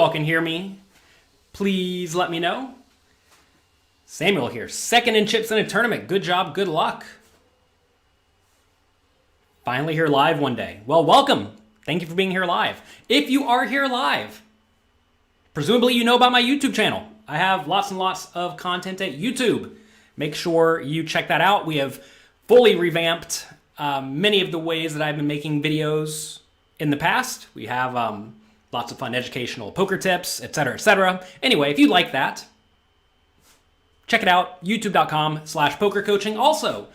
all can hear me, please let me know. Samuel here, second in chips in a tournament. Good job, good luck. Finally here live one day. Well, welcome. Thank you for being here live. If you are here live, presumably you know about my YouTube channel. I have lots and lots of content at YouTube. Make sure you check that out. We have fully revamped many of the ways that I've been making videos in the past. We have lots of fun educational poker tips, etc., etc. Anyway, if you like that, check it out, youtube.com/pokercoaching. Also,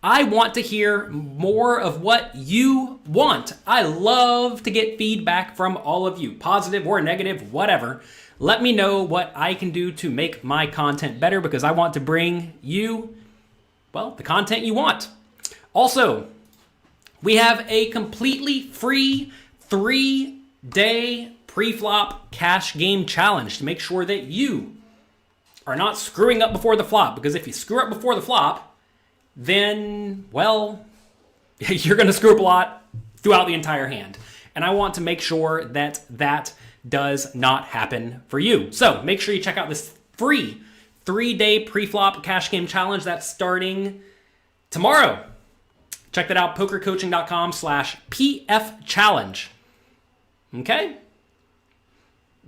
I want to hear more of what you want. I love to get feedback from all of you, positive or negative, whatever. Let me know what I can do to make my content better because I want to bring you, well, the content you want. Also, we have a completely free 3-day pre-flop cash game challenge to make sure that you are not screwing up before the flop. Because if you screw up before the flop, then, well, you're going to screw up a lot throughout the entire hand. And I want to make sure that that does not happen for you. So make sure you check out this free 3-day pre-flop cash game challenge that's starting tomorrow. Check that out, pokercoaching.com/PF challenge. Okay?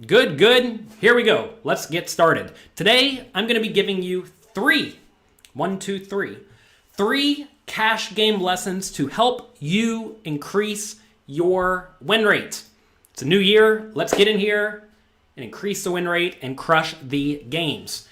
Good. Here we go. Let's get started. Today, I'm going to be giving you three cash game lessons to help you increase your win rate. It's a new year. Let's get in here and increase the win rate and crush the games.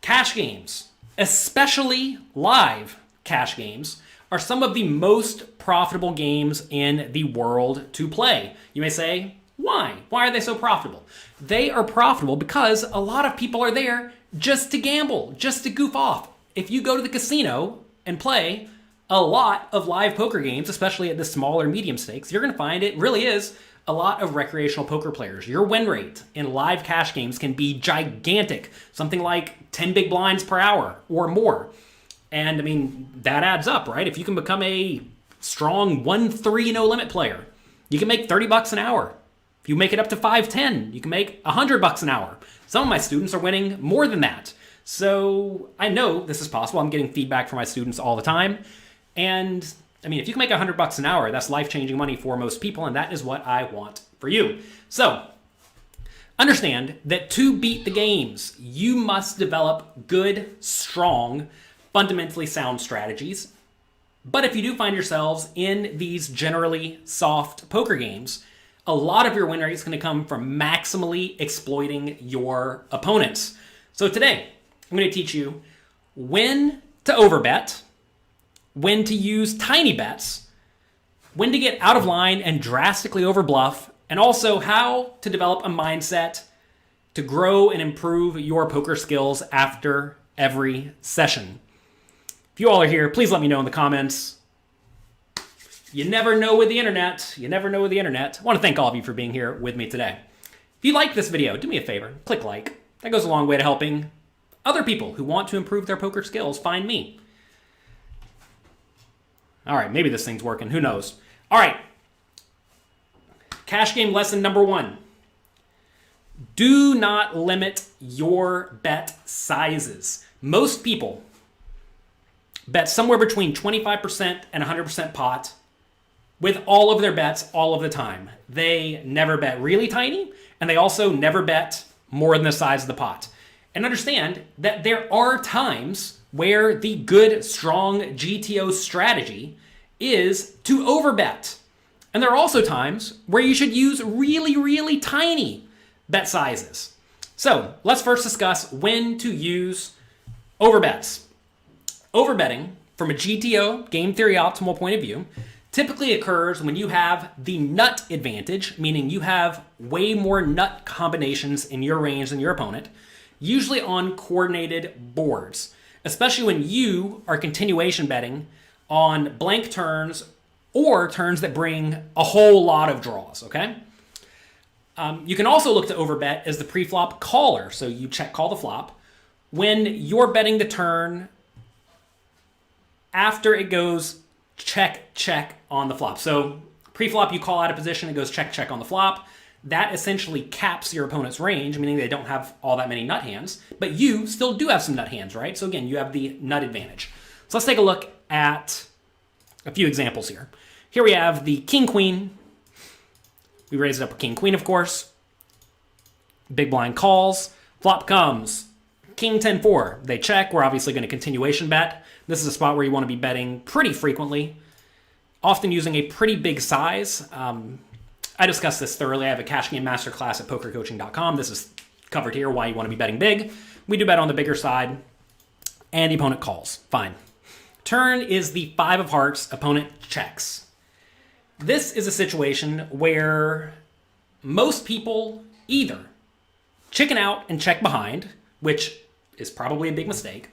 Cash games, especially live cash games, are some of the most profitable games in the world to play. You may say, why? Why are they so profitable? They are profitable because a lot of people are there just to gamble, just to goof off. If you go to the casino and play a lot of live poker games, especially at the small or medium stakes, you're going to find it really is a lot of recreational poker players. Your win rate in live cash games can be gigantic, something like 10 big blinds per hour or more. And I mean, that adds up, right? If you can become a strong 1-3 no limit player, you can make $30 an hour. If you make it up to 5-10, you can make $100 an hour. Some of my students are winning more than that. So I know this is possible. I'm getting feedback from my students all the time. And I mean, if you can make $100 an hour, that's life-changing money for most people, and that is what I want for you. So understand that to beat the games, you must develop good, strong, fundamentally sound strategies. But if you do find yourselves in these generally soft poker games, a lot of your win rate is going to come from maximally exploiting your opponents. So today, I'm going to teach you when to overbet, when to use tiny bets, when to get out of line and drastically overbluff, and also how to develop a mindset to grow and improve your poker skills after every session. If you all are here, please let me know in the comments. You never know with the internet. I want to thank all of you for being here with me today. If you like this video, do me a favor, click like. That goes a long way to helping other people who want to improve their poker skills find me. All right, maybe this thing's working. Who knows? All right. Cash game lesson number 1. Do not limit your bet sizes. Most people bet somewhere between 25% and 100% pot with all of their bets all of the time. They never bet really tiny, and they also never bet more than the size of the pot. And understand that there are times where the good, strong GTO strategy is to overbet. And there are also times where you should use really, really tiny bet sizes. So let's first discuss when to use overbets. Overbetting, from a GTO, game theory optimal point of view, typically occurs when you have the nut advantage, meaning you have way more nut combinations in your range than your opponent, usually on coordinated boards, especially when you are continuation betting on blank turns or turns that bring a whole lot of draws, okay? You can also look to overbet as the pre-flop caller, so you check call the flop. When you're betting the turn after it goes check, check on the flop. So pre-flop, you call out a position, it goes check, check on the flop. that essentially caps your opponent's range, meaning they don't have all that many nut hands, but you still do have some nut hands, right? So again, you have the nut advantage. So let's take a look at a few examples here. Here we have the king-queen. We raise it up a king-queen, of course. Big blind calls. Flop comes. King 10-4. They check. We're obviously going to continuation bet. This is a spot where you want to be betting pretty frequently, often using a pretty big size. I discussed this thoroughly. I have a cash game masterclass at pokercoaching.com. This is covered here, why you want to be betting big. We do bet on the bigger side, and the opponent calls. Fine. Turn is the 5 of hearts. Opponent checks. This is a situation where most people either chicken out and check behind, which is probably a big mistake,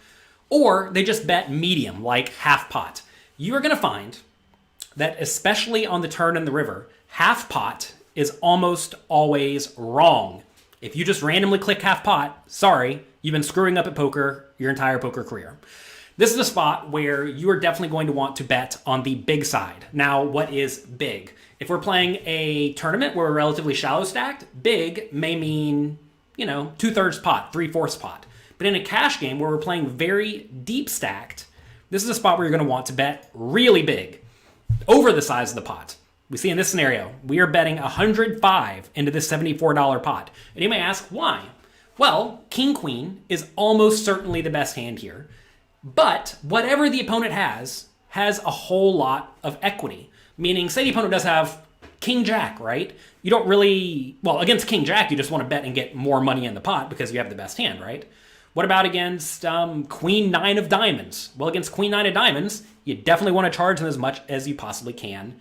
or they just bet medium, like half pot. You are going to find that, especially on the turn and the river, half pot is almost always wrong. If you just randomly click half pot, sorry, you've been screwing up at poker your entire poker career. This is a spot where you are definitely going to want to bet on the big side. Now, what is big? If we're playing a tournament where we're relatively shallow stacked, big may mean, 2/3 pot, 3/4 pot. But in a cash game where we're playing very deep stacked, this is a spot where you're going to want to bet really big, over the size of the pot. We see in this scenario, we are betting 105 into this $74 pot. And you may ask, why? Well, king-queen is almost certainly the best hand here. But whatever the opponent has a whole lot of equity. Meaning, say the opponent does have king-jack, right? You don't really, against king-jack, you just want to bet and get more money in the pot because you have the best hand, right? What about against queen-9 of diamonds? Well, against queen-9 of diamonds, you definitely want to charge them as much as you possibly can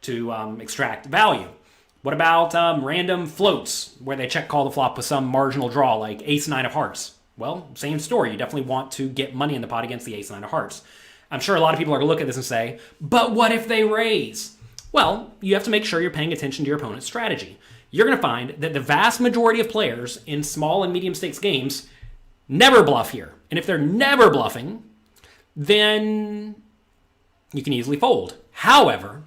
to extract value. What about random floats where they check call the flop with some marginal draw like ace-9 of hearts? Well, same story. You definitely want to get money in the pot against the ace-9 of hearts. I'm sure a lot of people are going to look at this and say, but what if they raise? Well, you have to make sure you're paying attention to your opponent's strategy. You're going to find that the vast majority of players in small and medium stakes games never bluff here. And if they're never bluffing, then you can easily fold. However,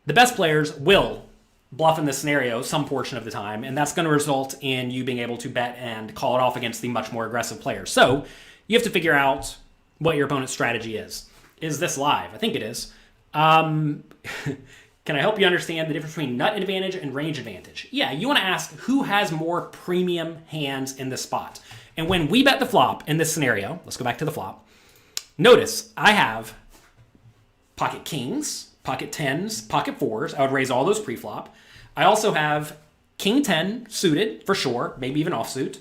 the best players will bluff in this scenario some portion of the time, and that's going to result in you being able to bet and call it off against the much more aggressive players. So you have to figure out what your opponent's strategy is. Is this live? I think it is. Can I help you understand the difference between nut advantage and range advantage? Yeah, you want to ask who has more premium hands in this spot. And when we bet the flop in this scenario, let's go back to the flop. Notice I have pocket kings, pocket 10s, pocket 4s. I would raise all those pre-flop. I also have king 10 suited for sure, maybe even offsuit.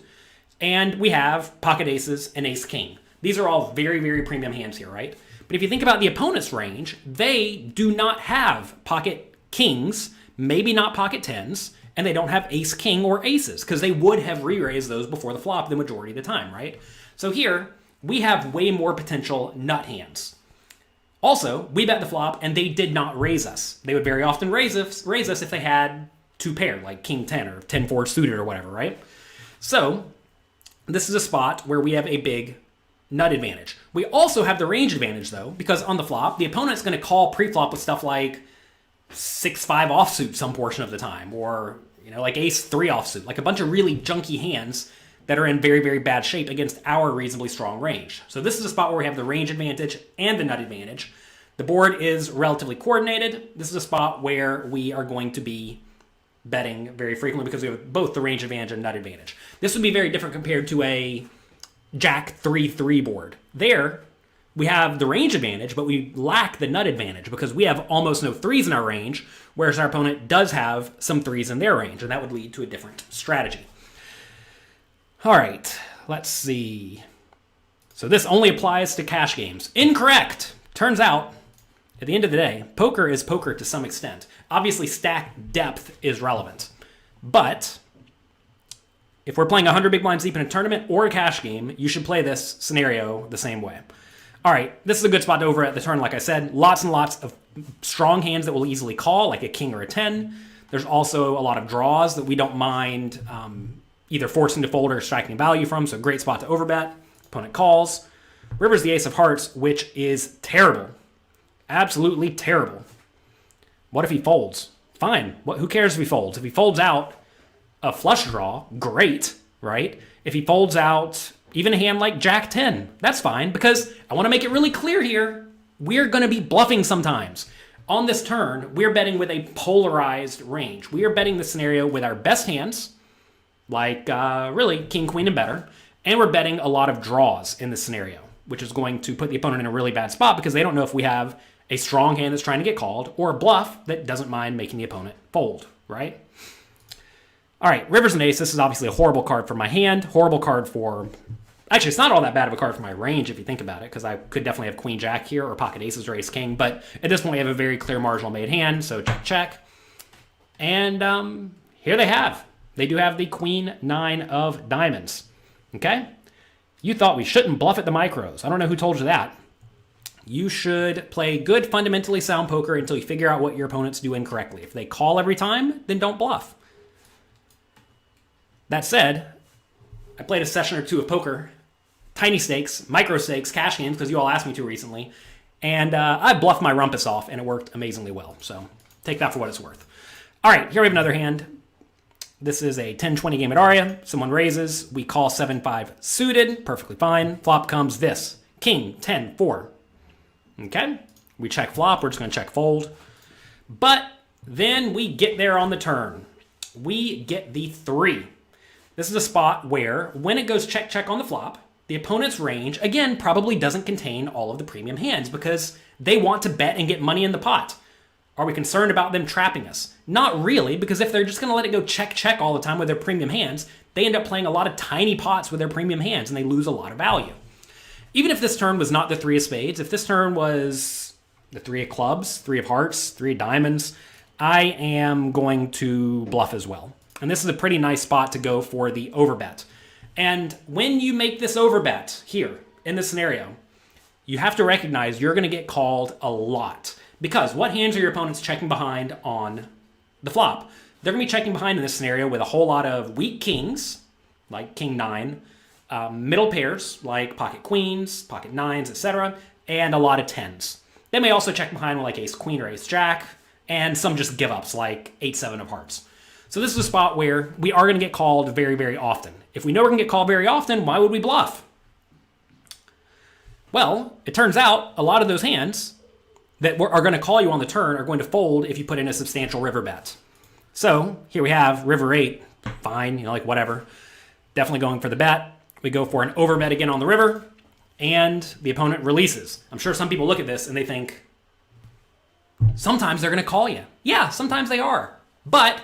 And we have pocket aces and ace king. These are all very, very premium hands here, right? But if you think about the opponent's range, they do not have pocket kings, maybe not pocket 10s, and they don't have ace king or aces because they would have re-raised those before the flop the majority of the time, right? So here, we have way more potential nut hands. Also, we bet the flop, and they did not raise us. They would very often raise us if they had two pair, like king 10 or 10-4 suited or whatever, right? So this is a spot where we have a big nut advantage. We also have the range advantage, though, because on the flop, the opponent's going to call pre-flop with stuff like 6-5 offsuit some portion of the time, or like ace-3 offsuit, like a bunch of really junky hands that are in very, very bad shape against our reasonably strong range. So this is a spot where we have the range advantage and the nut advantage. The board is relatively coordinated. This is a spot where we are going to be betting very frequently because we have both the range advantage and nut advantage. This would be very different compared to a Jack 3-3 board. There, we have the range advantage, but we lack the nut advantage because we have almost no threes in our range, whereas our opponent does have some threes in their range, and that would lead to a different strategy. All right, let's see. So this only applies to cash games. Incorrect! Turns out, at the end of the day, poker is poker to some extent. Obviously, stack depth is relevant. But if we're playing 100 big blinds deep in a tournament or a cash game, you should play this scenario the same way. All right, this is a good spot to over at the turn, like I said. Lots and lots of strong hands that will easily call, like a king or a 10. There's also a lot of draws that we don't mind either forcing to fold or extracting value from, so great spot to overbet. Opponent calls. River's the ace of hearts, which is terrible. Absolutely terrible. What if he folds? fine. Who cares if he folds? If he folds out a flush draw, great, right? If he folds out even a hand like Jack 10, that's fine, because I want to make it really clear here, we're going to be bluffing sometimes. On this turn, we're betting with a polarized range. We are betting the scenario with our best hands, like really king, queen, and better, and we're betting a lot of draws in this scenario, which is going to put the opponent in a really bad spot because they don't know if we have a strong hand that's trying to get called or a bluff that doesn't mind making the opponent fold, right? All right, rivers and ace. This is obviously a horrible card for my hand, horrible card for... Actually, it's not all that bad of a card for my range if you think about it, because I could definitely have queen jack here or pocket aces or ace king, but at this point we have a very clear marginal made hand, so check, check. And here they have. They do have the queen nine of diamonds, okay? You thought we shouldn't bluff at the micros. I don't know who told you that. You should play good, fundamentally sound poker until you figure out what your opponents do incorrectly. If they call every time, then don't bluff. That said, I played a session or two of poker, tiny stakes, micro stakes, cash games, because you all asked me to recently, and I bluffed my rumpus off, and it worked amazingly well. So take that for what it's worth. All right, here we have another hand. This is a 10-20 game at Aria. Someone raises. We call 7-5 suited. Perfectly fine. Flop comes this. King, 10-4. Okay? We check flop. We're just going to check fold. But then we get there on the turn. We get the 3. This is a spot where, when it goes check, check on the flop, the opponent's range, again, probably doesn't contain all of the premium hands because they want to bet and get money in the pot. Are we concerned about them trapping us? Not really, because if they're just going to let it go check, check all the time with their premium hands, they end up playing a lot of tiny pots with their premium hands, and they lose a lot of value. Even if this turn was not the 3 of spades, if this turn was the 3 of clubs, 3 of hearts, 3 of diamonds, I am going to bluff as well. And this is a pretty nice spot to go for the overbet. And when you make this overbet here, in this scenario, you have to recognize you're going to get called a lot. Because what hands are your opponents checking behind on the flop? They're going to be checking behind in this scenario with a whole lot of weak kings, like king 9, middle pairs, like pocket queens, pocket 9s, etc., and a lot of 10s. They may also check behind with like ace queen or ace jack, and some just give ups, like 8-7 of hearts. So this is a spot where we are going to get called very, very often. If we know we're going to get called very often, why would we bluff? Well, it turns out a lot of those hands that are going to call you on the turn are going to fold if you put in a substantial river bet. So here we have river 8, fine, like whatever. Definitely going for the bet. We go for an overbet again on the river, and the opponent releases. I'm sure some people look at this and they think, sometimes they're going to call you. Yeah, sometimes they are. But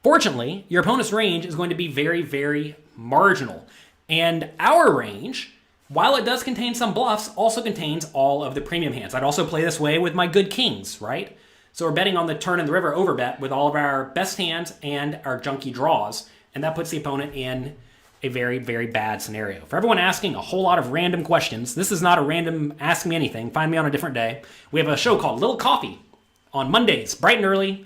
fortunately, your opponent's range is going to be very, very marginal. And our range, while it does contain some bluffs, also contains all of the premium hands. I'd also play this way with my good kings, right? So we're betting on the turn and the river overbet with all of our best hands and our junky draws, and that puts the opponent in a very, very bad scenario. For everyone asking a whole lot of random questions, this is not a random ask me anything. Find me on a different day. We have a show called Little Coffee on Mondays, bright and early,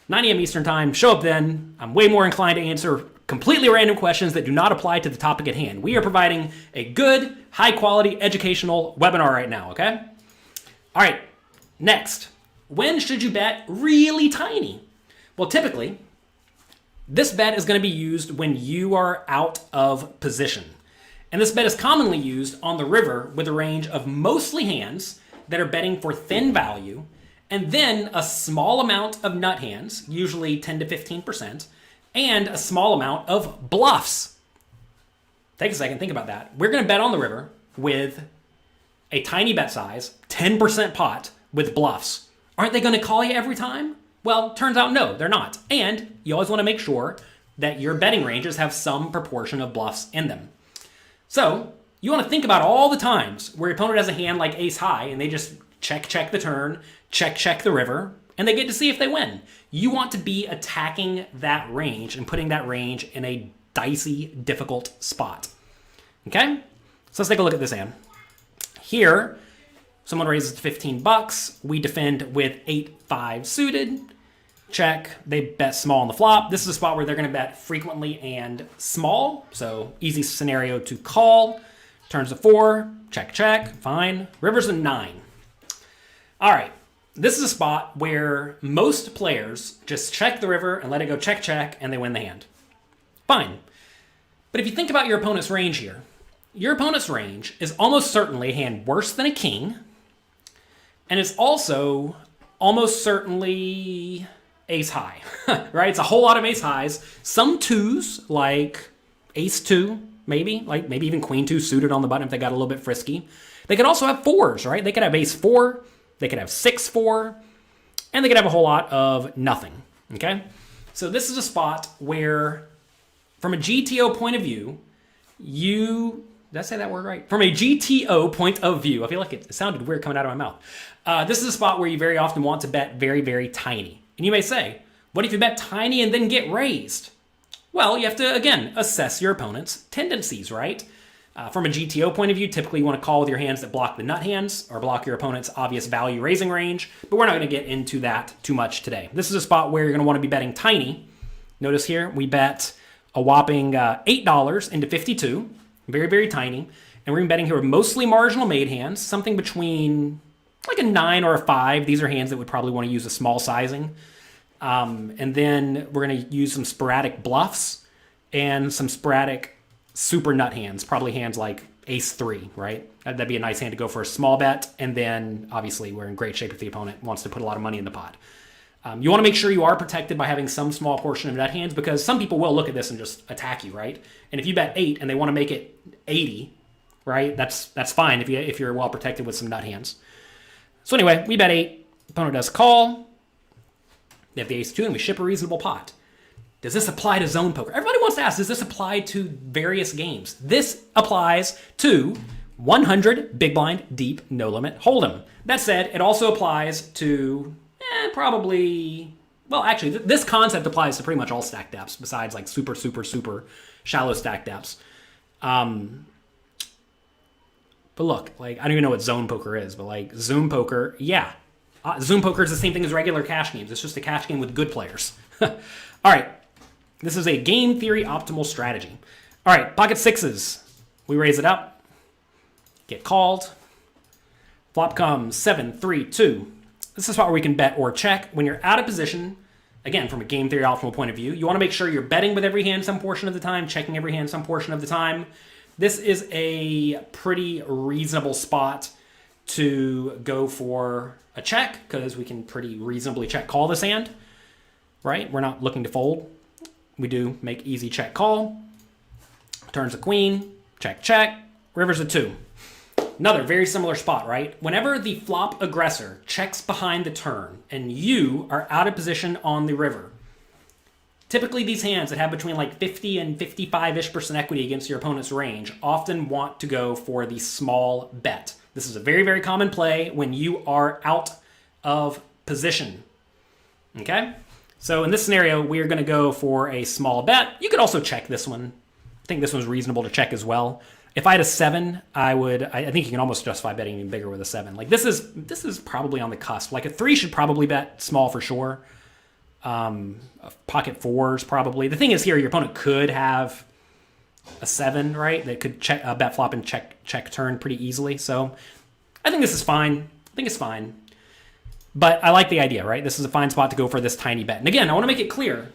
9 a.m. Eastern Time. Show up then. I'm way more inclined to answer completely random questions that do not apply to the topic at hand. We are providing a good, high-quality, educational webinar right now, okay? All right, next. When should you bet really tiny? Well, typically, this bet is going to be used when you are out of position. And this bet is commonly used on the river with a range of mostly hands that are betting for thin value, and then a small amount of nut hands, usually 10 to 15%, and a small amount of bluffs. Take a second, think about that. We're going to bet on the river with a tiny bet size, 10% pot with bluffs. Aren't they going to call you every time? Well, turns out no, they're not. And you always want to make sure that your betting ranges have some proportion of bluffs in them. So you want to think about all the times where your opponent has a hand like ace high and they just check the turn, check the river, and they get to see if they win. You want to be attacking that range and putting that range in a dicey, difficult spot. Okay? So let's take a look at this hand. Here, someone raises to 15 bucks. We defend with 8-5 suited. Check. They bet small on the flop. This is a spot where they're going to bet frequently and small. So easy scenario to call. Turns to 4. Check. Fine. River's a 9. All right. this is a spot where most players just check the river and let it go check, check, and they win the hand. Fine. But if you think about your opponent's range here, your opponent's range is almost certainly a hand worse than a king, and it's also almost certainly ace high, right? It's a whole lot of ace highs. Some twos, like ace two, maybe even queen two suited on the button if they got a little bit frisky. They could also have fours, right? They could have ace four, they could have 6-4, and they could have a whole lot of nothing, okay? So this is a spot where, from a GTO point of view, did I say that word right? From a GTO point of view, I feel like it sounded weird coming out of my mouth. This is a spot where you very often want to bet very, very tiny. And you may say, what if you bet tiny and then get raised? Well, you have to, again, assess your opponent's tendencies, right? From a GTO point of view, typically you want to call with your hands that block the nut hands or block your opponent's obvious value raising range, but we're not going to get into that too much today. This is a spot where you're going to want to be betting tiny. Notice here, we bet a whopping $8 into 52, very, very tiny, and we're betting here with mostly marginal made hands, something between like a 9 or a 5. These are hands that would probably want to use a small sizing. And then we're going to use some sporadic bluffs and some sporadic super nut hands, probably hands like ace 3, right? That'd be a nice hand to go for a small bet. And then obviously we're in great shape if the opponent wants to put a lot of money in the pot. You want to make sure you are protected by having some small portion of nut hands, because some people will look at this and just attack you, right? And if you bet 8 and they want to make it 80, right? That's fine if you're well protected with some nut hands. So anyway, we bet 8. Opponent does call. They have the ace 2 and we ship a reasonable pot. Does this apply to zone poker? Everybody wants to ask, does this apply to various games? This applies to 100 big blind, deep, no limit, hold'em. That said, it also applies to probably, well, actually, this concept applies to pretty much all stack depths besides like super, super, super shallow stack depths. But look, like, I don't even know what zone poker is, but like zoom poker, yeah. Zoom poker is the same thing as regular cash games. It's just a cash game with good players. All right. This is a game theory optimal strategy. All right, pocket sixes. We raise it up. Get called. Flop comes 7-3-2. This is a spot where we can bet or check. When you're out of position, again, from a game theory optimal point of view, you want to make sure you're betting with every hand some portion of the time, checking every hand some portion of the time. This is a pretty reasonable spot to go for a check, because we can pretty reasonably check call this hand, right? We're not looking to fold. We do make easy check call. Turns a queen, check, check. River's a 2. Another very similar spot, right? Whenever the flop aggressor checks behind the turn and you are out of position on the river, typically these hands that have between like 50 and 55-ish% equity against your opponent's range often want to go for the small bet. This is a very, very common play when you are out of position. Okay? So in this scenario, we are going to go for a small bet. You could also check this one. I think this one's reasonable to check as well. If I had a 7, I think you can almost justify betting even bigger with a 7. Like this is probably on the cusp. Like a 3 should probably bet small for sure. Pocket 4s probably. The thing is here, your opponent could have a 7, right? That could check bet flop and check turn pretty easily. So I think this is fine. I think it's fine. But I like the idea, right? This is a fine spot to go for this tiny bet. And again, I want to make it clear.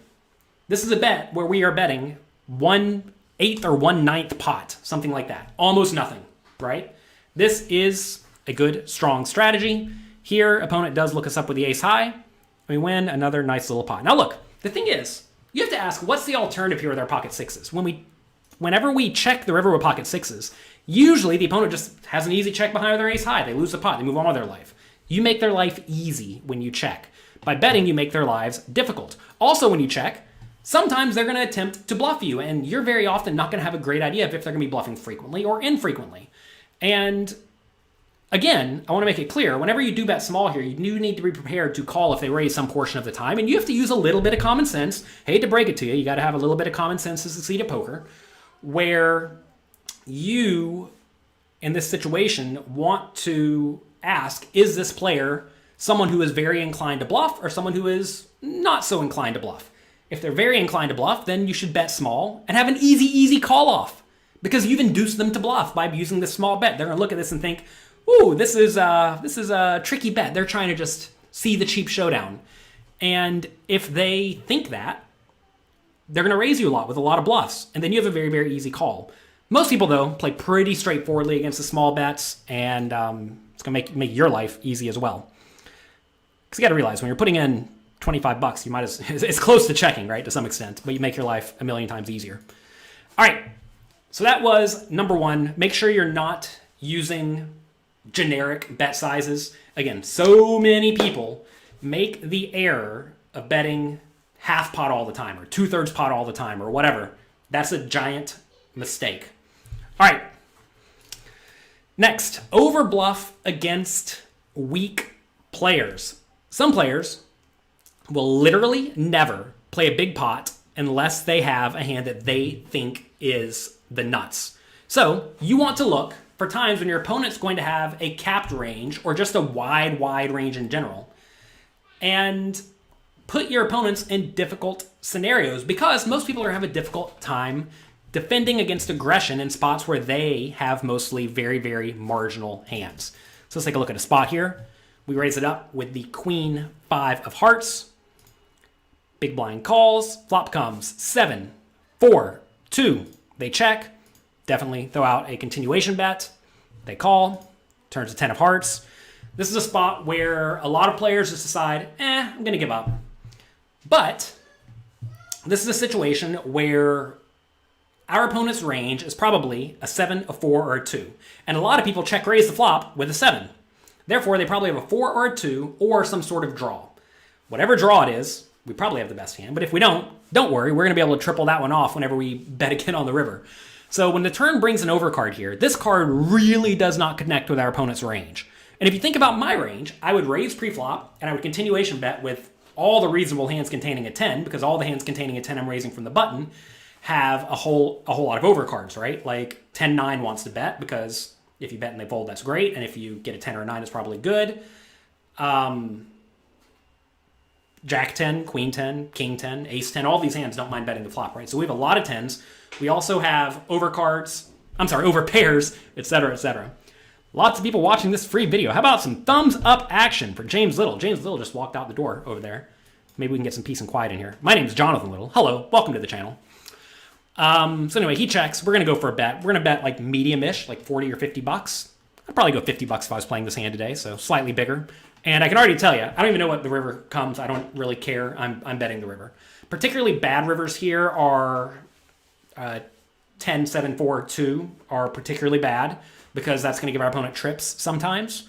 This is a bet where we are betting 1/8 or 1/9 pot, something like that. Almost nothing, right? This is a good, strong strategy. Here, opponent does look us up with the ace high. We win another nice little pot. Now look, the thing is, you have to ask, what's the alternative here with our pocket sixes? Whenever we check the river with pocket sixes, usually the opponent just has an easy check behind their ace high. They lose the pot. They move on with their life. You make their life easy when you check. By betting, you make their lives difficult. Also, when you check, sometimes they're going to attempt to bluff you, and you're very often not going to have a great idea of if they're going to be bluffing frequently or infrequently. And again, I want to make it clear, whenever you do bet small here, you do need to be prepared to call if they raise some portion of the time, and you have to use a little bit of common sense. Hate to break it to you, you got to have a little bit of common sense to succeed at poker, where you, in this situation, want to ask, is this player someone who is very inclined to bluff or someone who is not so inclined to bluff? If they're very inclined to bluff, then you should bet small and have an easy call off, because you've induced them to bluff by using this small bet. They're going to look at this and think, ooh, this is a tricky bet. They're trying to just see the cheap showdown. And if they think that, they're going to raise you a lot with a lot of bluffs. And then you have a very, very easy call. Most people, though, play pretty straightforwardly against the small bets, and it's going to make your life easy as well. Because you got to realize, when you're putting in $25, you might it's close to checking, right, to some extent, but you make your life a million times easier. All right, so that was number one. Make sure you're not using generic bet sizes. Again, so many people make the error of betting half pot all the time, or 2/3 pot all the time, or whatever. That's a giant mistake. All right. Next, over-bluff against weak players. Some players will literally never play a big pot unless they have a hand that they think is the nuts. So you want to look for times when your opponent's going to have a capped range or just a wide range in general, and put your opponents in difficult scenarios, because most people are going to have a difficult time defending against aggression in spots where they have mostly very, very marginal hands. So let's take a look at a spot here. We raise it up with the Queen 5 of hearts. Big blind calls. Flop comes 7, 4, 2. They check. Definitely throw out a continuation bet. They call. Turns to 10 of hearts. This is a spot where a lot of players just decide, I'm going to give up. But this is a situation where our opponent's range is probably a 7, a 4, or a 2. And a lot of people check raise the flop with a 7. Therefore, they probably have a 4 or a 2 or some sort of draw. Whatever draw it is, we probably have the best hand. But if we don't worry. We're going to be able to triple that one off whenever we bet again on the river. So when the turn brings an overcard here, this card really does not connect with our opponent's range. And if you think about my range, I would raise pre-flop, and I would continuation bet with all the reasonable hands containing a 10, because all the hands containing a 10 I'm raising from the button have a whole lot of overcards, right? Like 10-9 wants to bet, because if you bet and they fold, that's great. And if you get a 10 or a 9, it's probably good. Jack 10, Queen 10, King 10, Ace 10, all these hands don't mind betting the flop, right? So we have a lot of 10s. We also have overpairs, etc., etc. Lots of people watching this free video. How about some thumbs up action for James Little? James Little just walked out the door over there. Maybe we can get some peace and quiet in here. My name is Jonathan Little. Hello, welcome to the channel. So anyway, he checks. We're going to go for a bet. We're going to bet like medium-ish, like 40 or 50 bucks. I'd probably go 50 bucks if I was playing this hand today, so slightly bigger. And I can already tell you, I don't even know what the river comes. I don't really care. I'm betting the river. Particularly bad rivers here are 10, 7, 4, 2 are particularly bad, because that's going to give our opponent trips sometimes.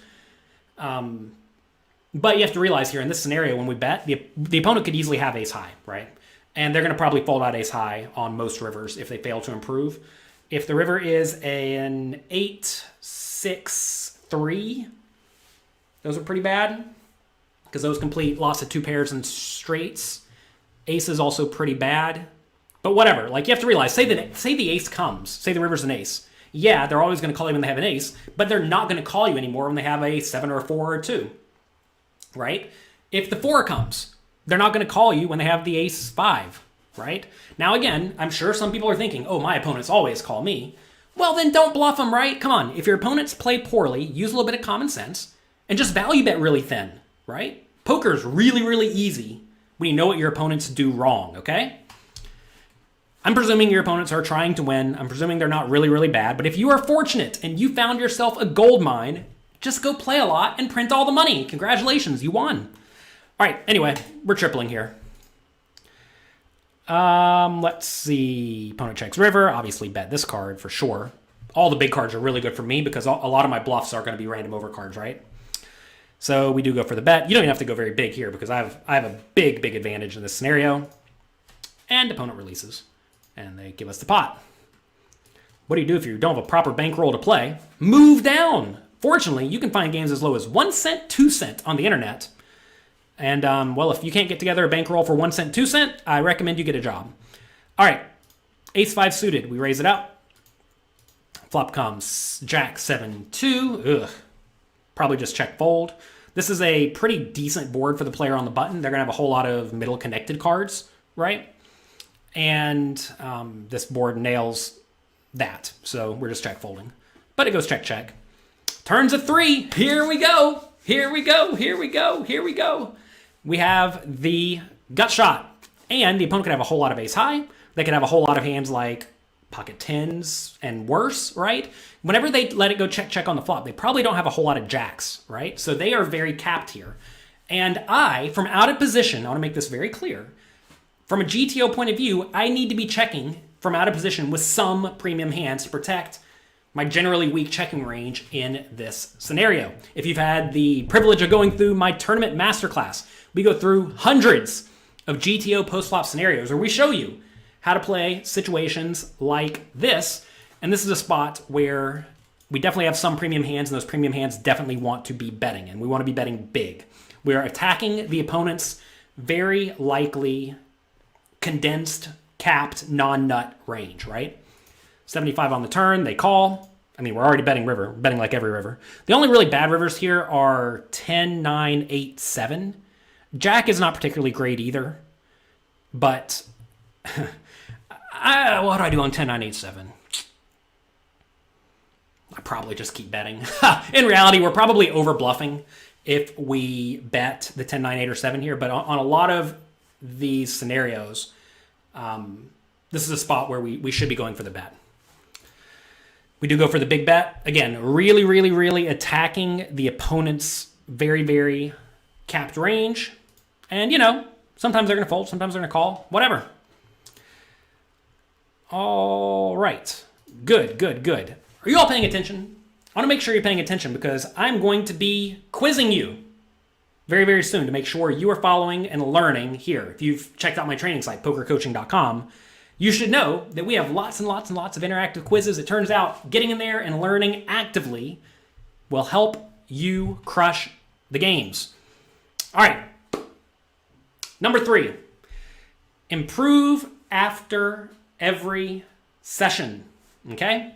But you have to realize here in this scenario, when we bet, the opponent could easily have ace high, right? And they're going to probably fold out ace high on most rivers if they fail to improve. If the river is an 8, 6, 3, those are pretty bad, because those complete lots of 2 pairs and straights. Ace is also pretty bad. But whatever, like you have to realize, say the ace comes, say the river's an ace. Yeah, they're always going to call you when they have an ace, but they're not going to call you anymore when they have a 7 or a 4 or a 2, right? If the 4 comes, they're not going to call you when they have the ace 5, right? Now again, I'm sure some people are thinking, oh, my opponents always call me. Well, then don't bluff them, right? Come on, if your opponents play poorly, use a little bit of common sense and just value bet really thin, right? Poker's really, really easy when you know what your opponents do wrong, okay? I'm presuming your opponents are trying to win. I'm presuming they're not really, really bad. But if you are fortunate and you found yourself a gold mine, just go play a lot and print all the money. Congratulations, you won. All right, anyway, we're tripling here. Let's see. Opponent checks river. Obviously bet this card for sure. All the big cards are really good for me, because a lot of my bluffs are going to be random overcards, right? So we do go for the bet. You don't even have to go very big here, because I have a big advantage in this scenario. And opponent releases. And they give us the pot. What do you do if you don't have a proper bankroll to play? Move down! Fortunately, you can find games as low as 1 cent, 2 cent on the internet. And, well, if you can't get together a bankroll for 1 cent, 2 cent, I recommend you get a job. All right, ace 5 suited. We raise it up. Flop comes jack 7, 2. Ugh. Probably just check fold. This is a pretty decent board for the player on the button. They're going to have a whole lot of middle connected cards, right? And this board nails that. So we're just check folding. But it goes check, check. Turns a 3. Here we go. Here we go. Here we go. Here we go. We have the gut shot. And the opponent could have a whole lot of ace high. They could have a whole lot of hands like pocket tens and worse, right? Whenever they let it go check on the flop, they probably don't have a whole lot of jacks, right? So they are very capped here. And I, from out of position, I want to make this very clear. From a GTO point of view, I need to be checking from out of position with some premium hands to protect my generally weak checking range in this scenario. If you've had the privilege of going through my tournament masterclass, we go through hundreds of GTO post-flop scenarios where we show you how to play situations like this. And this is a spot where we definitely have some premium hands, and those premium hands definitely want to be betting, and we want to be betting big. We are attacking the opponent's very likely condensed, capped, non-nut range, right? 75 on the turn, they call. I mean, we're already betting river, betting like every river. The only really bad rivers here are 10, 9, 8, 7. Jack is not particularly great either, but what do I do on 10, 9, 8, 7? I probably just keep betting. In reality, we're probably over-bluffing if we bet the 10, 9, 8, or 7 here, but on a lot of these scenarios, this is a spot where we should be going for the bet. We do go for the big bet. Again, really, really, really attacking the opponent's very, very capped range. And, you know, sometimes they're going to fold, sometimes they're going to call, whatever. All right. Good, good, good. Are you all paying attention? I want to make sure you're paying attention because I'm going to be quizzing you very, very soon to make sure you are following and learning here. If you've checked out my training site, pokercoaching.com, you should know that we have lots and lots and lots of interactive quizzes. It turns out getting in there and learning actively will help you crush the games. All right. Number 3, improve after every session, okay?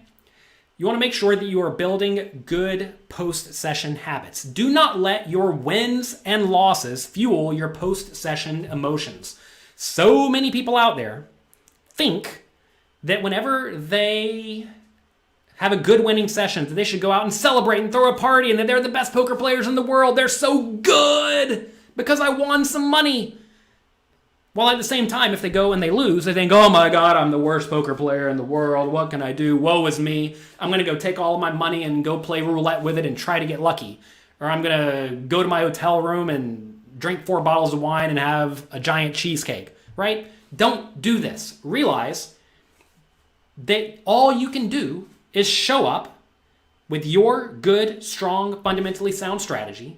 You want to make sure that you are building good post-session habits. Do not let your wins and losses fuel your post-session emotions. So many people out there think that whenever they have a good winning session, that they should go out and celebrate and throw a party and that they're the best poker players in the world. They're so good because I won some money. While at the same time, if they go and they lose, they think, oh my God, I'm the worst poker player in the world. What can I do? Woe is me. I'm going to go take all of my money and go play roulette with it and try to get lucky. Or I'm going to go to my hotel room and drink 4 bottles of wine and have a giant cheesecake, right? Don't do this. Realize that all you can do is show up with your good, strong, fundamentally sound strategy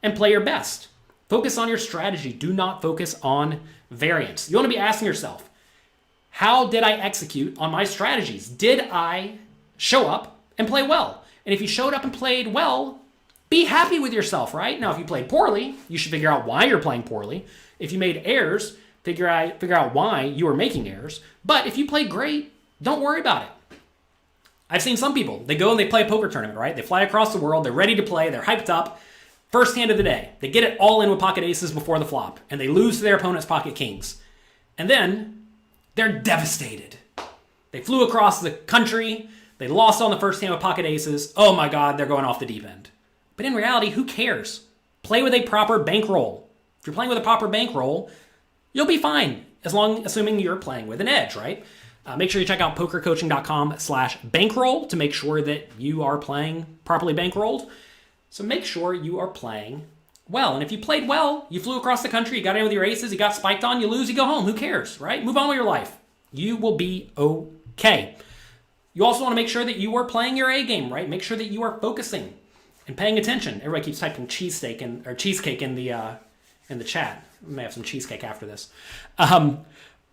and play your best. Focus on your strategy. Do not focus on variance. You want to be asking yourself, how did I execute on my strategies? Did I show up and play well? And if you showed up and played well, be happy with yourself, right? Now, if you played poorly, you should figure out why you're playing poorly. If you made errors, figure out why you were making errors. But if you played great, don't worry about it. I've seen some people, they go and they play a poker tournament, right? They fly across the world, they're ready to play, they're hyped up. First hand of the day, they get it all in with pocket aces before the flop, and they lose to their opponent's pocket kings. And then they're devastated. They flew across the country, they lost on the first hand with pocket aces. Oh my God, they're going off the deep end. But in reality, who cares? Play with a proper bankroll. If you're playing with a proper bankroll, you'll be fine, assuming you're playing with an edge, right? Make sure you check out pokercoaching.com/bankroll to make sure that you are playing properly bankrolled. So make sure you are playing well. And if you played well, you flew across the country, you got in with your aces, you got spiked on, you lose, you go home. Who cares, right? Move on with your life. You will be okay. You also want to make sure that you are playing your A game, right? Make sure that you are focusing and paying attention. Everybody keeps typing cheesesteak or cheesecake in the chat. We may have some cheesecake after this.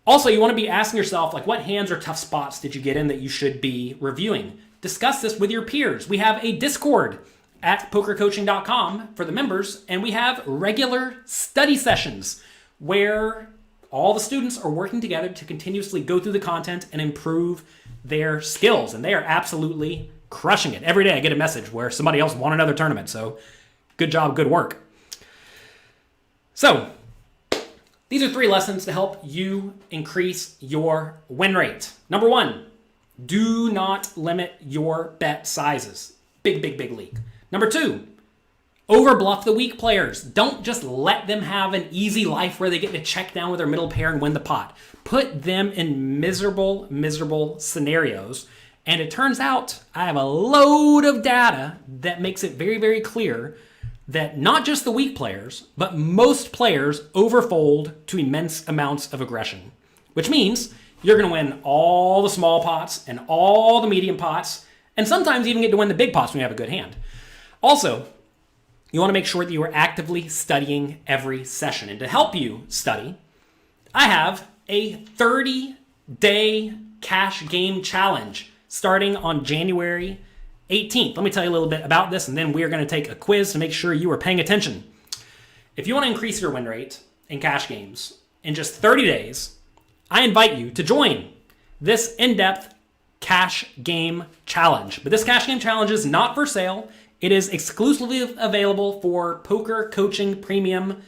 Also, you want to be asking yourself, like, what hands or tough spots did you get in that you should be reviewing? Discuss this with your peers. We have a Discord at pokercoaching.com for the members, and we have regular study sessions where all the students are working together to continuously go through the content and improve their skills, and they are absolutely crushing it. Every day I get a message where somebody else won another tournament, so good job, good work. So, these are 3 lessons to help you increase your win rate. Number 1, do not limit your bet sizes. Big, big, big league. Number 2, Over-bluff the weak players. Don't just let them have an easy life where they get to check down with their middle pair and win the pot. Put them in miserable, miserable scenarios. And it turns out I have a load of data that makes it very, very clear that not just the weak players, but most players overfold to immense amounts of aggression. Which means you're going to win all the small pots and all the medium pots, and sometimes even get to win the big pots when you have a good hand. Also, you want to make sure that you are actively studying every session. And to help you study, I have a 30-day cash game challenge starting on January 18th. Let me tell you a little bit about this, and then we're going to take a quiz to make sure you are paying attention. If you want to increase your win rate in cash games in just 30 days, I invite you to join this in-depth cash game challenge. But this cash game challenge is not for sale. It is exclusively available for Poker Coaching Premium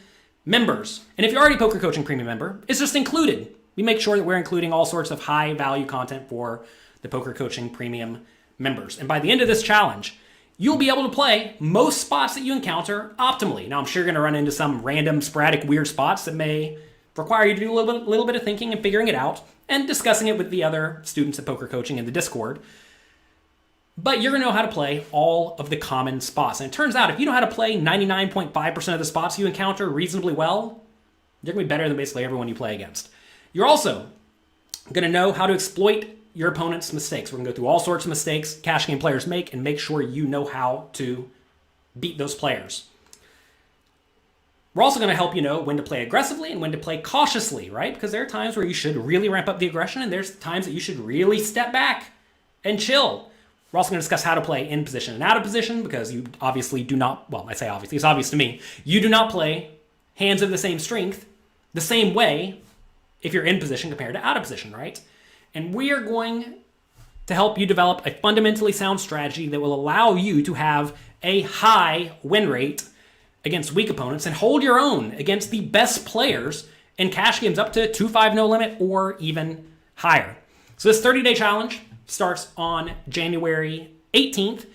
members. And if you're already a Poker Coaching Premium member, it's just included. We make sure that we're including all sorts of high value content for the Poker Coaching Premium members. And by the end of this challenge, you'll be able to play most spots that you encounter optimally. Now, I'm sure you're going to run into some random, sporadic, weird spots that may require you to do a little bit of thinking and figuring it out and discussing it with the other students at Poker Coaching in the Discord. But you're going to know how to play all of the common spots. And it turns out if you know how to play 99.5% of the spots you encounter reasonably well, you're going to be better than basically everyone you play against. You're also going to know how to exploit your opponent's mistakes. We're going to go through all sorts of mistakes cash game players make and make sure you know how to beat those players. We're also going to help you know when to play aggressively and when to play cautiously, right? Because there are times where you should really ramp up the aggression and there's times that you should really step back and chill. We're also going to discuss how to play in position and out of position because you obviously do not, well, I say obviously, it's obvious to me, you do not play hands of the same strength the same way if you're in position compared to out of position, right? And we are going to help you develop a fundamentally sound strategy that will allow you to have a high win rate against weak opponents and hold your own against the best players in cash games up to 2-5 no limit or even higher. So this 30-day challenge starts on January 18th,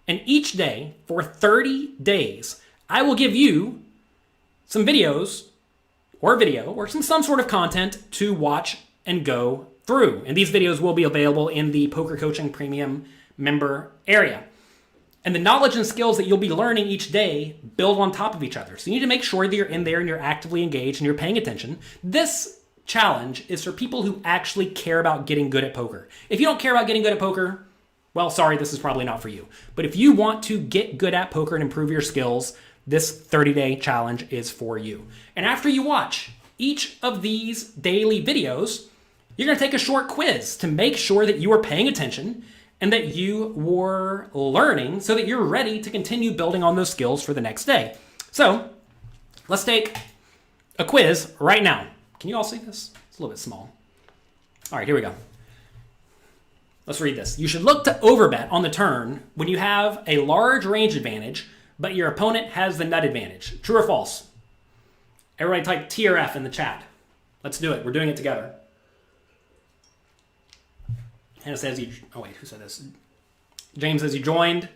and each day for 30 days, I will give you some videos or video or some sort of content to watch and go through. And these videos will be available in the Poker Coaching Premium member area. And the knowledge and skills that you'll be learning each day build on top of each other. So you need to make sure that you're in there and you're actively engaged and you're paying attention. This challenge is for people who actually care about getting good at poker. If you don't care about getting good at poker, well, sorry, this is probably not for you. But if you want to get good at poker and improve your skills, this 30-day challenge is for you. And after you watch each of these daily videos, you're going to take a short quiz to make sure that you are paying attention and that you were learning so that you're ready to continue building on those skills for the next day. So let's take a quiz right now. Can you all see this? It's a little bit small. All right, here we go. Let's read this. You should look to overbet on the turn when you have a large range advantage, but your opponent has the nut advantage. True or false? Everybody type T or F in the chat. Let's do it. We're doing it together. And it says who said this? James says you joined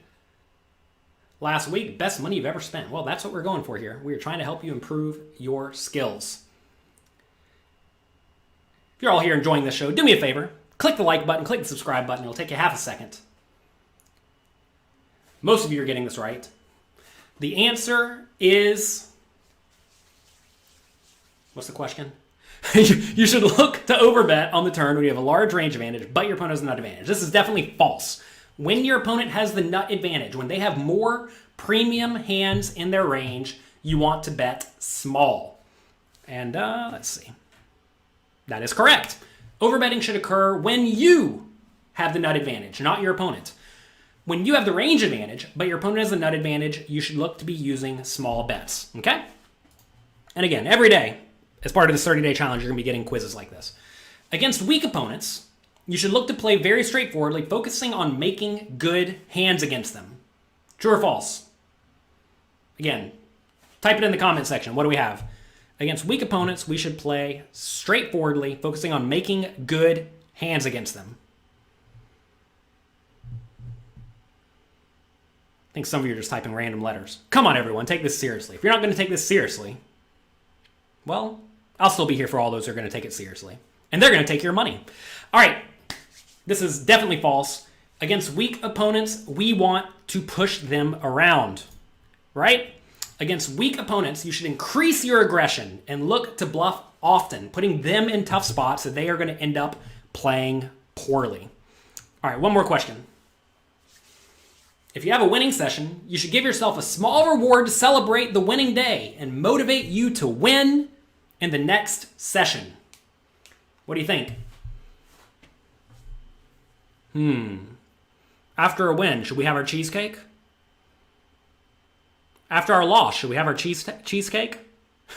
last week. Best money you've ever spent. Well, that's what we're going for here. We are trying to help you improve your skills. If you're all here enjoying this show, do me a favor. Click the like button, click the subscribe button. It'll take you half a second. Most of you are getting this right. The answer is... What's the question? You should look to overbet on the turn when you have a large range advantage, but your opponent has the nut advantage. This is definitely false. When your opponent has the nut advantage, when they have more premium hands in their range, you want to bet small. And let's see. That is correct. Overbetting should occur when you have the nut advantage, not your opponent. When you have the range advantage, but your opponent has the nut advantage, you should look to be using small bets, okay? And again, every day, as part of this 30-day challenge, you're going to be getting quizzes like this. Against weak opponents, you should look to play very straightforwardly, focusing on making good hands against them. True or false? Again, type it in the comment section. What do we have? Against weak opponents, we should play straightforwardly, focusing on making good hands against them. think some of you are just typing random letters. Come on, everyone, take this seriously. If you're not going to take this seriously, well, I'll still be here for all those who are going to take it seriously. And they're going to take your money. All right, this is definitely false. Against weak opponents, we want to push them around, right? Against weak opponents, you should increase your aggression and look to bluff often, putting them in tough spots that they are going to end up playing poorly. All right, one more question. If you have a winning session, you should give yourself a small reward to celebrate the winning day and motivate you to win in the next session. What do you think? After a win, should we have our cheesecake? After our loss, should we have our cheesecake?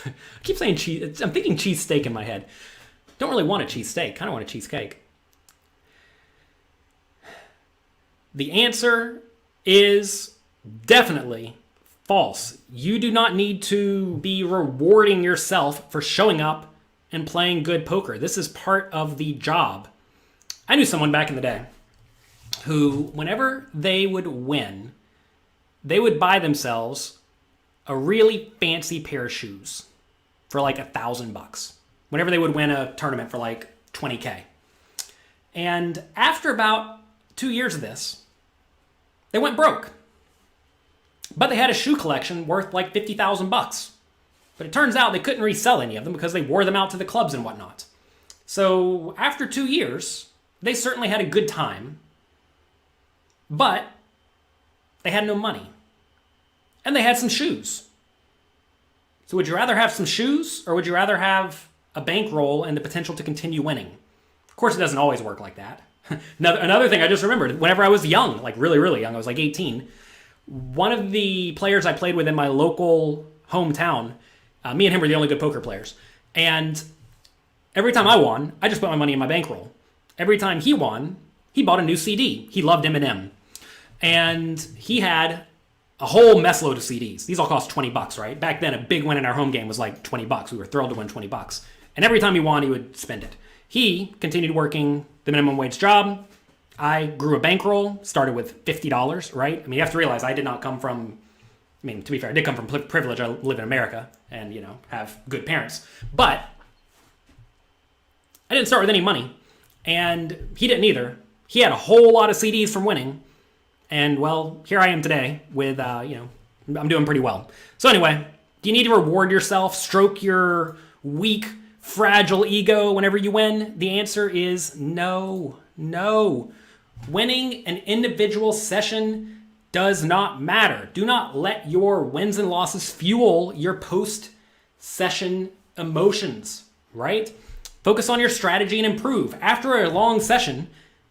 I keep saying cheese. I'm thinking cheesesteak in my head. Don't really want a cheesesteak. Kind of want a cheesecake. The answer is definitely false. You do not need to be rewarding yourself for showing up and playing good poker. This is part of the job. I knew someone back in the day who, whenever they would win, they would buy themselves a really fancy pair of shoes for like $1,000 whenever they would win a tournament for like $20K. And after about 2 years of this, they went broke. But they had a shoe collection worth like $50,000. But it turns out they couldn't resell any of them because they wore them out to the clubs and whatnot. So after 2 years, they certainly had a good time, but they had no money. And they had some shoes. So would you rather have some shoes, or would you rather have a bankroll and the potential to continue winning? Of course, it doesn't always work like that. Another thing I just remembered, whenever I was young, like really, really young, I was like 18, one of the players I played with in my local hometown, me and him were the only good poker players. And every time I won, I just put my money in my bankroll. Every time he won, he bought a new CD. He loved Eminem. And he had a whole mess load of CDs. These all cost $20, right? Back then, a big win in our home game was like $20. We were thrilled to win $20. And every time he won, he would spend it. He continued working the minimum wage job. I grew a bankroll, started with $50, right? I mean, you have to realize I did not come from, I mean, to be fair, I did come from privilege. I live in America and, you know, have good parents. But I didn't start with any money. And he didn't either. He had a whole lot of CDs from winning. And, well, here I am today with, I'm doing pretty well. So anyway, do you need to reward yourself, stroke your weak, fragile ego whenever you win? The answer is no. Winning an individual session does not matter. Do not let your wins and losses fuel your post-session emotions, right? Focus on your strategy and improve. After a long session,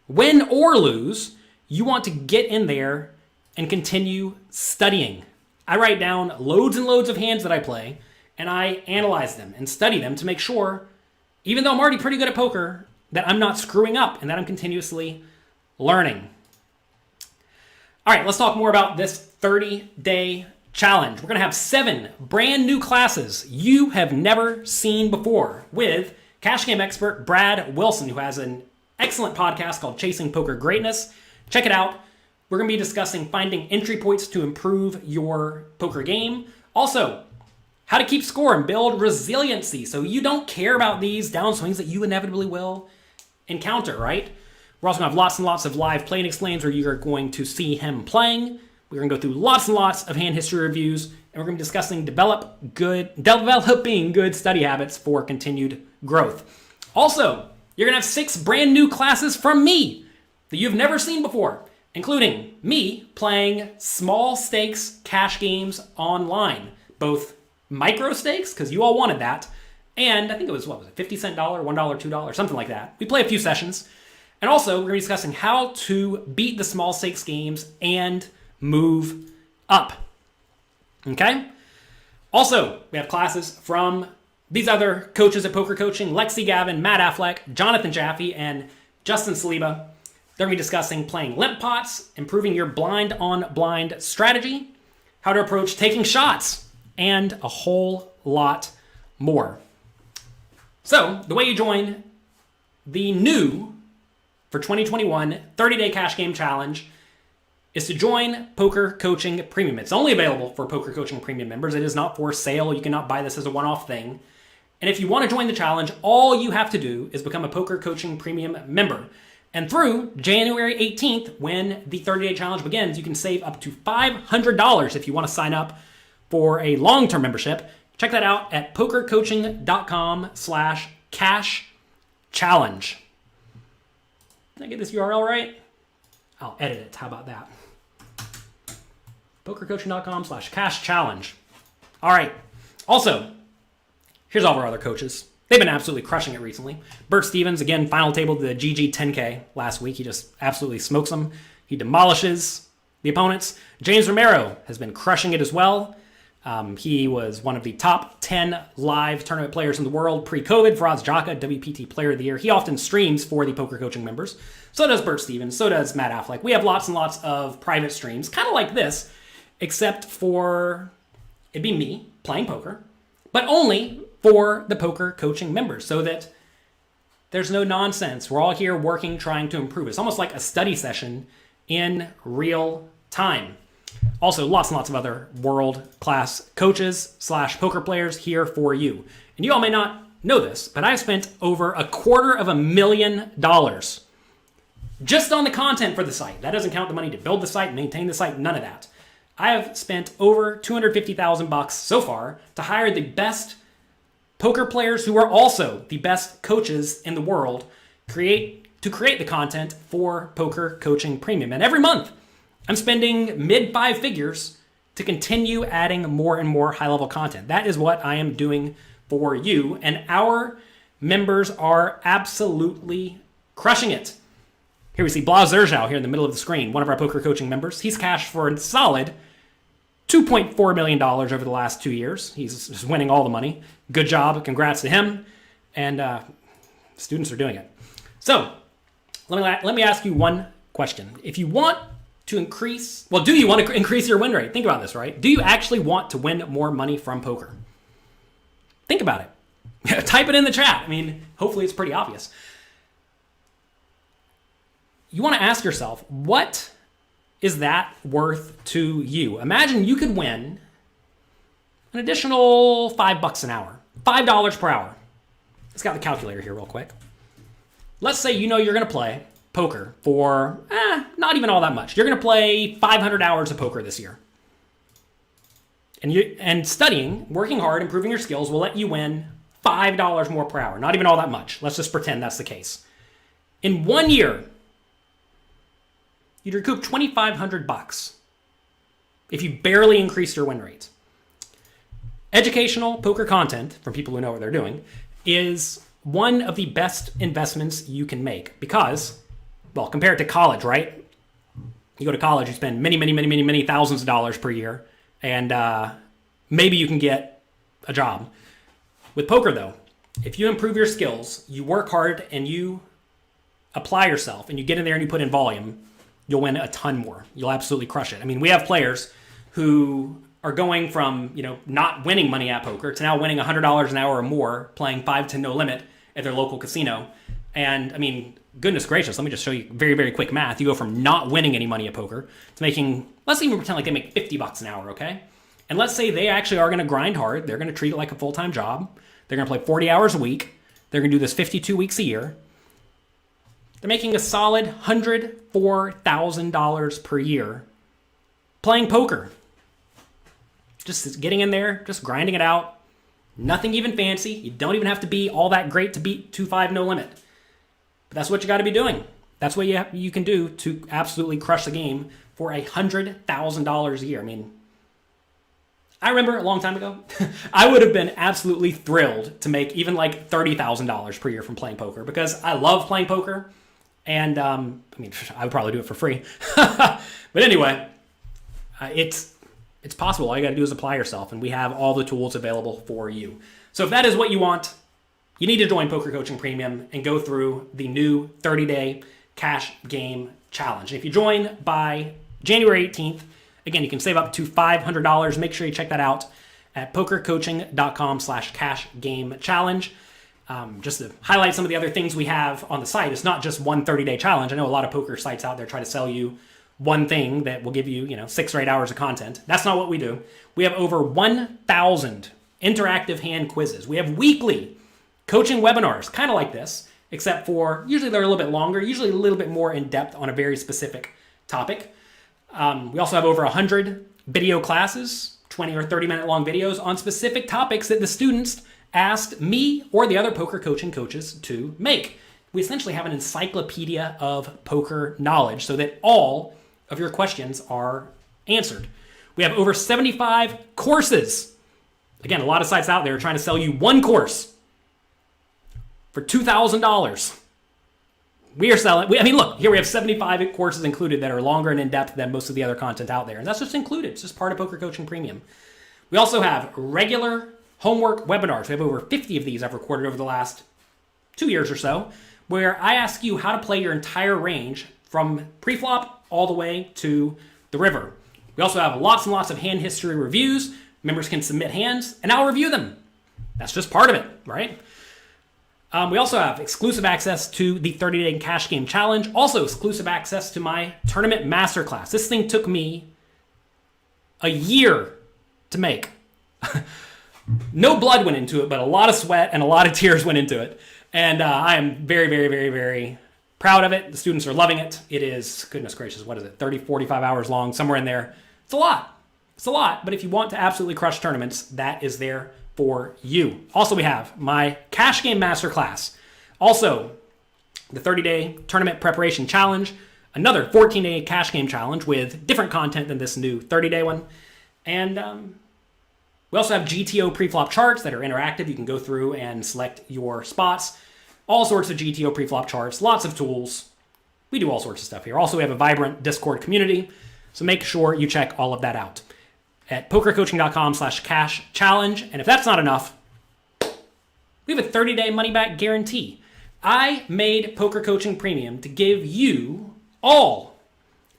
win or lose, you want to get in there and continue studying. I write down loads and loads of hands that I play, and I analyze them and study them to make sure, even though I'm already pretty good at poker, that I'm not screwing up and that I'm continuously learning. All right, let's talk more about this 30-day challenge. We're going to have 7 brand new classes you have never seen before with cash game expert Brad Wilson, who has an excellent podcast called Chasing Poker Greatness. Check it out. We're going to be discussing finding entry points to improve your poker game. Also, how to keep score and build resiliency so you don't care about these downswings that you inevitably will encounter, right? We're also going to have lots and lots of live play and explains where you're going to see him playing. We're going to go through lots and lots of hand history reviews, and we're going to be discussing developing good study habits for continued growth. Also, you're going to have 6 brand new classes from me that you've never seen before, including me playing small stakes cash games online, both micro stakes, because you all wanted that, and I think it was, what was it, 50-cent dollar, $1, $2, something like that. We play a few sessions. And also, we're going to be discussing how to beat the small stakes games and move up. Okay? Also, we have classes from these other coaches at Poker Coaching: Lexy, Gavin, Matt Affleck, Jonathan Jaffe, and Justin Saliba. They're going to be discussing playing limp pots, improving your blind-on-blind strategy, how to approach taking shots, and a whole lot more. So, the way you join the new, for 2021, 30-day cash game challenge is to join Poker Coaching Premium. It's only available for Poker Coaching Premium members. It is not for sale. You cannot buy this as a one-off thing. And if you want to join the challenge, all you have to do is become a Poker Coaching Premium member. And through January 18th, when the 30-day challenge begins, you can save up to $500 if you want to sign up for a long-term membership. Check that out at pokercoaching.com/cash-challenge. Did I get this URL right? I'll edit it. How about that? pokercoaching.com/cash-challenge. All right. Also, here's all of our other coaches. They've been absolutely crushing it recently. Bert Stevens, again, final table the GG 10K last week. He just absolutely smokes them. He demolishes the opponents. James Romero has been crushing it as well. He was one of the top 10 live tournament players in the world pre-COVID. Faraz, Jaka, WPT Player of the Year. He often streams for the Poker Coaching members. So does Bert Stevens. So does Matt Affleck. We have lots and lots of private streams, kind of like this, except for it'd be me playing poker, but only for the Poker Coaching members, so that there's no nonsense. We're all here working, trying to improve. It's almost like a study session in real time. Also, lots and lots of other world-class coaches / poker players here for you. And you all may not know this, but I've spent over $250,000 just on the content for the site. That doesn't count the money to build the site, maintain the site, none of that. I have spent over $250,000 so far to hire the best poker players who are also the best coaches in the world to create the content for Poker Coaching Premium. And every month, I'm spending mid-5 figures to continue adding more and more high-level content. That is what I am doing for you, and our members are absolutely crushing it. Here we see Blas Zerjau here in the middle of the screen, one of our Poker Coaching members. He's cashed for a solid $2.4 million over the last 2 years. He's just winning all the money. Good job. Congrats to him. And students are doing it. So let me ask you one question. If you want to increase, do you want to increase your win rate? Think about this, right? Do you actually want to win more money from poker? Think about it. Type it in the chat. I mean, hopefully it's pretty obvious. You want to ask yourself, what is that worth to you? Imagine you could win an additional $5 an hour, $5 per hour. Let's got the calculator here real quick. Let's say you know you're going to play poker for not even all that much. You're going to play 500 hours of poker this year. And studying, working hard, improving your skills will let you win $5 more per hour. Not even all that much. Let's just pretend that's the case. In 1 year, you'd recoup $2,500 if you barely increase your win rate. Educational poker content from people who know what they're doing is one of the best investments you can make because, compared to college, right? You go to college, you spend many thousands of dollars per year, and maybe you can get a job. With poker, though, if you improve your skills, you work hard, and you apply yourself, and you get in there and you put in volume, you'll win a ton more. You'll absolutely crush it. I mean, we have players who are going from, not winning money at poker to now winning $100 an hour or more, playing 5 to no limit at their local casino. And I mean, goodness gracious, let me just show you very, very quick math. You go from not winning any money at poker to making, let's even pretend like they make $50 an hour, okay? And let's say they actually are going to grind hard. They're going to treat it like a full-time job. They're going to play 40 hours a week. They're going to do this 52 weeks a year. They're making a solid $104,000 per year playing poker. Just getting in there, just grinding it out. Nothing even fancy. You don't even have to be all that great to beat 2-5 no limit. But that's what you got to be doing. That's what you can do to absolutely crush the game for $100,000 a year. I mean, I remember a long time ago, I would have been absolutely thrilled to make even like $30,000 per year from playing poker because I love playing poker. And I would probably do it for free. But anyway, it's possible. All you got to do is apply yourself, and we have all the tools available for you. So if that is what you want, you need to join Poker Coaching Premium and go through the new 30-day cash game challenge. And if you join by January 18th, again, you can save up to $500. Make sure you check that out at pokercoaching.com/cash game challenge. Just to highlight some of the other things we have on the site, it's not just one 30-day challenge. I know a lot of poker sites out there try to sell you one thing that will give you, 6 or 8 hours of content. That's not what we do. We have over 1,000 interactive hand quizzes. We have weekly coaching webinars, kind of like this, except for usually they're a little bit longer, usually a little bit more in depth on a very specific topic. We also have over 100 video classes, 20 or 30-minute long videos on specific topics that the students asked me or the other poker coaching coaches to make. We essentially have an encyclopedia of poker knowledge so that all of your questions are answered. We have over 75 courses. Again, a lot of sites out there are trying to sell you one course for $2,000. We are selling, look, here we have 75 courses included that are longer and in-depth than most of the other content out there. And that's just included. It's just part of Poker Coaching Premium. We also have regular homework webinars. We have over 50 of these I've recorded over the last 2 years or so, where I ask you how to play your entire range from pre-flop all the way to the river. We also have lots and lots of hand history reviews. Members can submit hands, and I'll review them. That's just part of it, right? We also have exclusive access to the 30-day cash game challenge. Also exclusive access to my tournament masterclass. This thing took me a year to make. No blood went into it, but a lot of sweat and a lot of tears went into it. And I am very, very, very, very proud of it. The students are loving it. It is, goodness gracious, what is it, 30, 45 hours long, somewhere in there. It's a lot. It's a lot. But if you want to absolutely crush tournaments, that is there for you. Also, we have my cash game masterclass. Also, the 30-day tournament preparation challenge. Another 14-day cash game challenge with different content than this new 30-day one. And we also have GTO pre-flop charts that are interactive. You can go through and select your spots. All sorts of GTO pre-flop charts, lots of tools. We do all sorts of stuff here. Also, we have a vibrant Discord community. So make sure you check all of that out at pokercoaching.com/cash challenge. And if that's not enough, we have a 30-day money-back guarantee. I made Poker Coaching Premium to give you all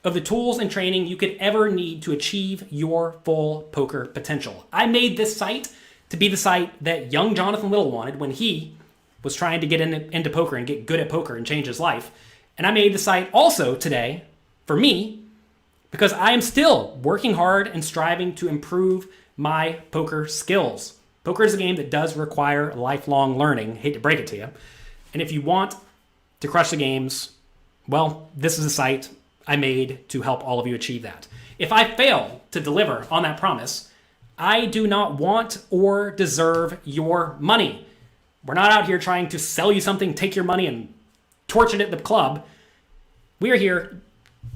of the tools and training you could ever need to achieve your full poker potential. I made this site to be the site that young Jonathan Little wanted when he was trying to get into poker and get good at poker and change his life. And I made the site also today for me because I am still working hard and striving to improve my poker skills. Poker is a game that does require lifelong learning. Hate to break it to you. And if you want to crush the games, well, this is a site I made to help all of you achieve that. If I fail to deliver on that promise, I do not want or deserve your money. We're not out here trying to sell you something, take your money, and torch it at the club. We are here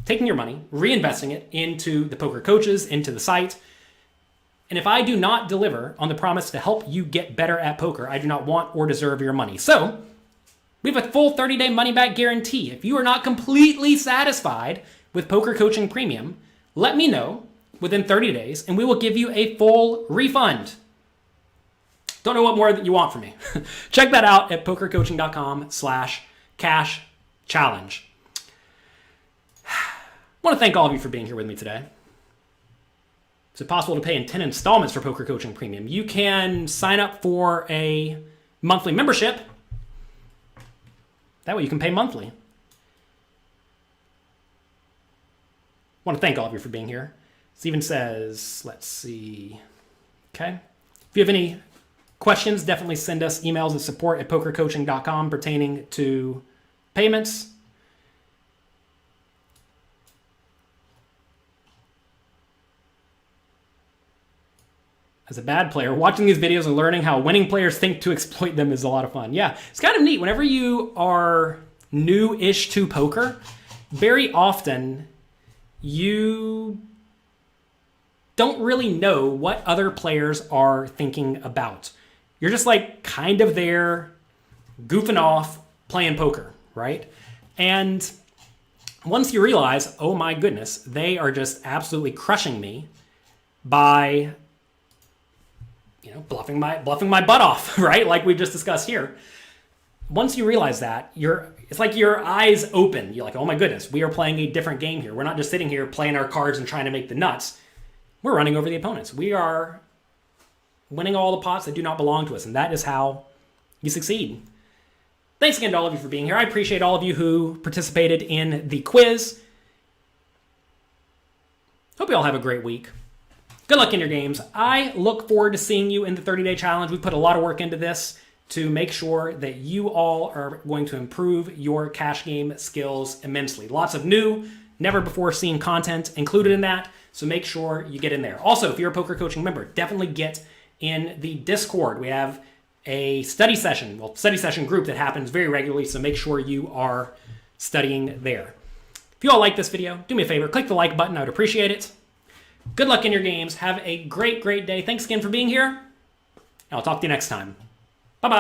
taking your money, reinvesting it into the poker coaches, into the site. And if I do not deliver on the promise to help you get better at poker, I do not want or deserve your money. So we have a full 30-day money-back guarantee. If you are not completely satisfied with Poker Coaching Premium, let me know within 30 days, and we will give you a full refund. Don't know what more that you want from me. Check that out at pokercoaching.com/cash challenge. I want to thank all of you for being here with me today. Is it possible to pay in 10 installments for Poker Coaching Premium? You can sign up for a monthly membership. That way you can pay monthly. I want to thank all of you for being here. Steven says, let's see. Okay. If you have any questions, definitely send us emails at support@pokercoaching.com pertaining to payments. As a bad player, watching these videos and learning how winning players think to exploit them is a lot of fun. Yeah, it's kind of neat. Whenever you are new-ish to poker, very often you don't really know what other players are thinking about. You're just like kind of there, goofing off, playing poker, right? And once you realize, oh my goodness, they are just absolutely crushing me by bluffing my butt off, right? Like we just discussed here. Once you realize that, it's like your eyes open. You're like, oh my goodness, we are playing a different game here. We're not just sitting here playing our cards and trying to make the nuts. We're running over the opponents. We are winning all the pots that do not belong to us, and that is how you succeed. Thanks again to all of you for being here. I appreciate all of you who participated in the quiz. Hope you all have a great week. Good luck in your games. I look forward to seeing you in the 30-day challenge. We put a lot of work into this to make sure that you all are going to improve your cash game skills immensely. Lots of new, never before seen content included in that, so make sure you get in there. Also, if you're a poker coaching member, definitely get in the Discord. We have a study session group that happens very regularly, so make sure you are studying there. If you all like this video, do me a favor, click the like button. I would appreciate it. Good luck in your games. Have a great, great day. Thanks again for being here. I'll talk to you next time.